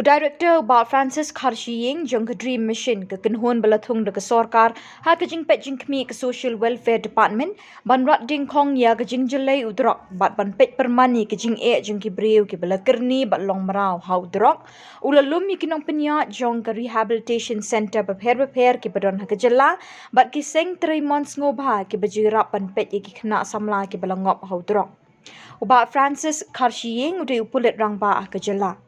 Director Bob Francis Kharshiying jong ke Dream Mission ke kenhun belathung de ke sorkar ha ke jing pet jing kmi ke Social Welfare Department ban rat ding khong ya ke jing jelai udrok bat ban pet permani ke jing jing ki breu ke belakerni bat long marau ha udrok ulalum mi kinong penya jong ke Rehabilitation Center beper ke badon ha ke jela bat ki seng 3 months ngobha ke bajirap ban pet ki kena samla ke belangop ha udrok Bob Francis Kharshiying ude upulit rangba ha ke jela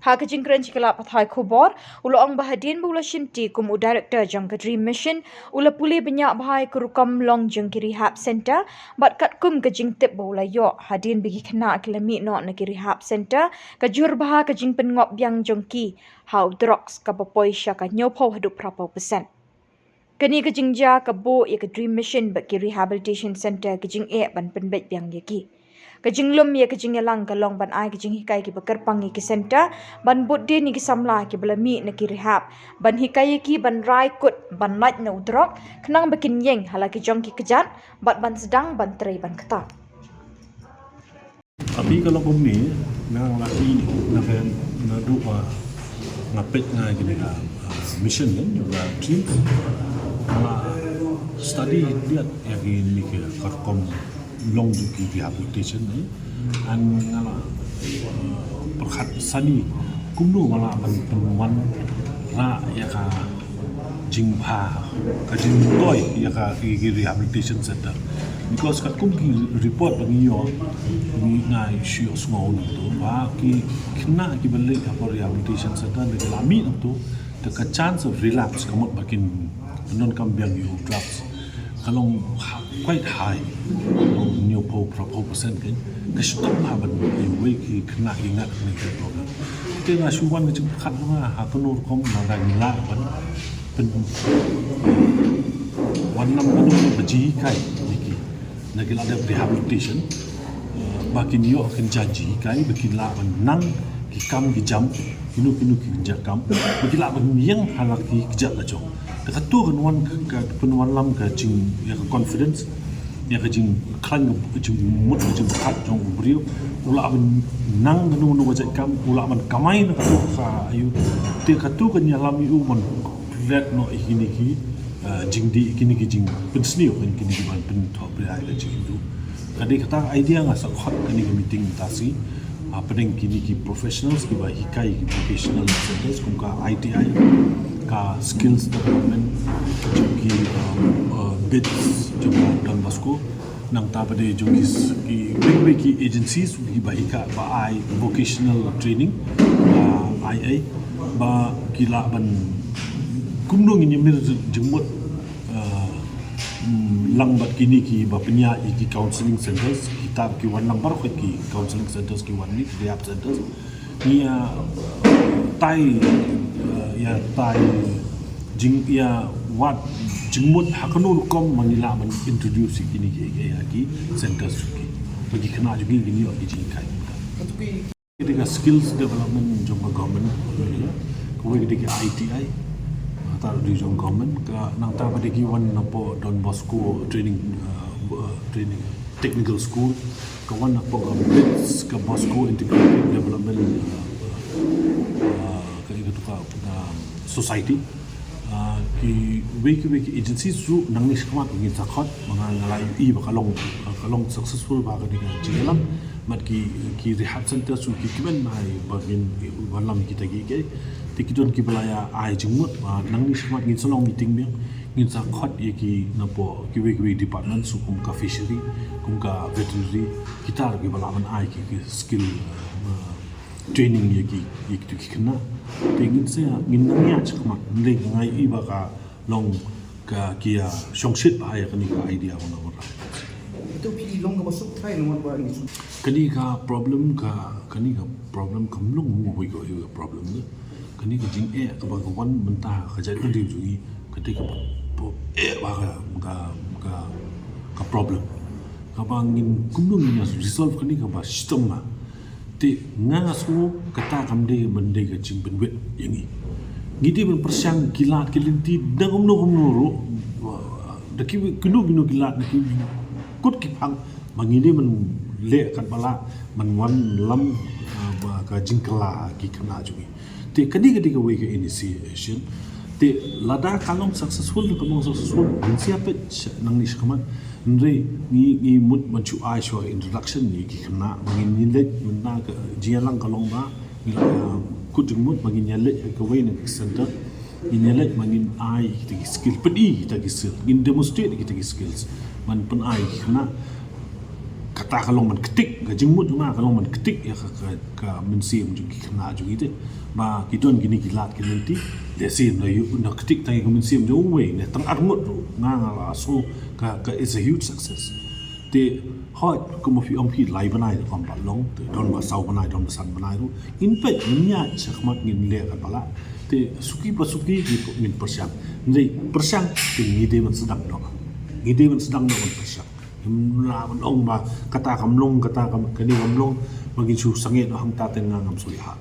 Hak jingkran cikala pathai khobor ulo ang bahadin bula shimti kum director jang ke Dream Mission ula puli banyak bahai kurukam long jang ki rehab center bat kat kum ke jing tip bula yo hadin bagi kena kilami no na ki rehab center ke jur baha ke jing pengop biang jong ki how drugs ka popoi sya ka nyopo haduk prapo persen kani ke jingja ke bo ya ke Dream Mission bat ki rehabilitation center ke jing ban penbet biang ye ki Kejinglum ya kejingelang kalong ban ai kejing hikai ki bakar pangi ki center ban budde ni ki samla ki belami na ki rehab ban hikai ki ban rai kut ban mat na udrok kenang bakin yeng halaki jong ki kejat bat ban sedang ban trai ban kata Tapi kalau ni nang laki na dua ngapet nga gini mission kan juga dream study dia yang ini ke karkom long di rehabilitation ni an ngala perkhat sani kumno mala ban penuan ra ya ka jingpha ka jingtoy ya ka rehabilitation center because kat kum ki report bang yo ni ngai shio small tu ba ki kena ki balik apa rehabilitation center de lami tu the chance of relapse kamot bakin non kambiang you drugs kalau quite high new pro percent kan stop lah ban we ki kena ingat ni problem kita na suwan ni khat ma ha penur kom na da ni la ban pen wan nam anu baji kai iki na gila ada rehabilitation bakin yo kan janji kai bakin la ban nang ki kam ki jam kinu ki jakam bakin la ban yang halaki kejat la jong dekat tu kan wan ka penuan lam ka jing ya confidence ya ka jing klan jing mut jing khat jong brio ula ban nang nu wajak kam ula ban kamai na ka ayu te ka tu kan ya lam yu man red no ikini ki jing di ikini ki jing pensni kan kini ki ban pen to bri ai la jing du kadi kata idea nga sa khat kani ki meeting tasi apa deng kini ki professionals ki ba hikai ki vocational centers kum ka ITI ka skills development ki bids jumpa dan basko nang ta pada jungis ki big agencies ki bahika ba ai vocational training IA ba kila ban kumdong ini mir jengmut langbat kini ki ba penya ki counseling centers kita ki wan number ki counseling centers ki wan ni rehab centers ni tai jing ya wat jingmut hakanu kom manila man introduce kini ki centers ki bagi kena juga gini lagi jing kai kita skills development jong government ya ko kita ITI atau di jong government ka nang ta pada ki wan napo Don Bosco training technical school ka wan napo government ka Bosco integrated development society ki wiki agencies su nang ni skmat ngi takhat mga ngalai i ba kalong successful ba ga jingalam mat ki rehab center su ki kimen mai bagin walam kita gi tikidon ki balaya ai jingmut nang ni skmat ngi solong meeting me ngi takhat ye ki napo ki wiki department su kum ka fishery kum ka veterinary kita gi balaman ai ki skill training ye ki kena tingin saya nginangnya cakap nilai ngai iba ka long ka kia songsit bahaya kani ka idea mana mana itu pi long ka masuk try nomor ba ni kani ka problem kamlong mu hoi ko problem ne kani ka jing ka ba ka wan mentah ka jadi kan diujui ketika ba ka problem ka bangin kumlong ni resolve kani ka ba system ma ti nga semua kata kamde bende ke jing benwet yangi ngidi ben persiang kilat kilinti dangom no daki kunu gilat daki kut kipang mangini men le kan bala man wan lam ka jingkala ki kana jugi te kadi ka we ka initiation te lada kalong successful min siapa nang ni shkaman nre ni mut manchu ai sho introduction ni ki kana mangin ni le na ka jialang kalong ba kuting mut mangin yale ka we ni center inyalat mangin ai kita skill pedi kita skill in demonstrate kita skills man pun ai kana kata kalong man ketik ga jingmut ma kalong man ketik ya ka min sim ju kana ju ite ba kidon gini gilat kin nanti lesin na yu na ketik tangi min sim jo we ne tang armut nga la so ka is a huge success te hot como fi ompi lai banai de kom long te don ma sau banai don san banai ru in pet nya chakmat ngin le ka bala te suki pasuki di min persyang ndai persyang te ngide man sedang do ngide man sedang do man persyang la man ong ba kata kamlong kata kam kani kamlong magin su sanget hang ta ten ngam suliha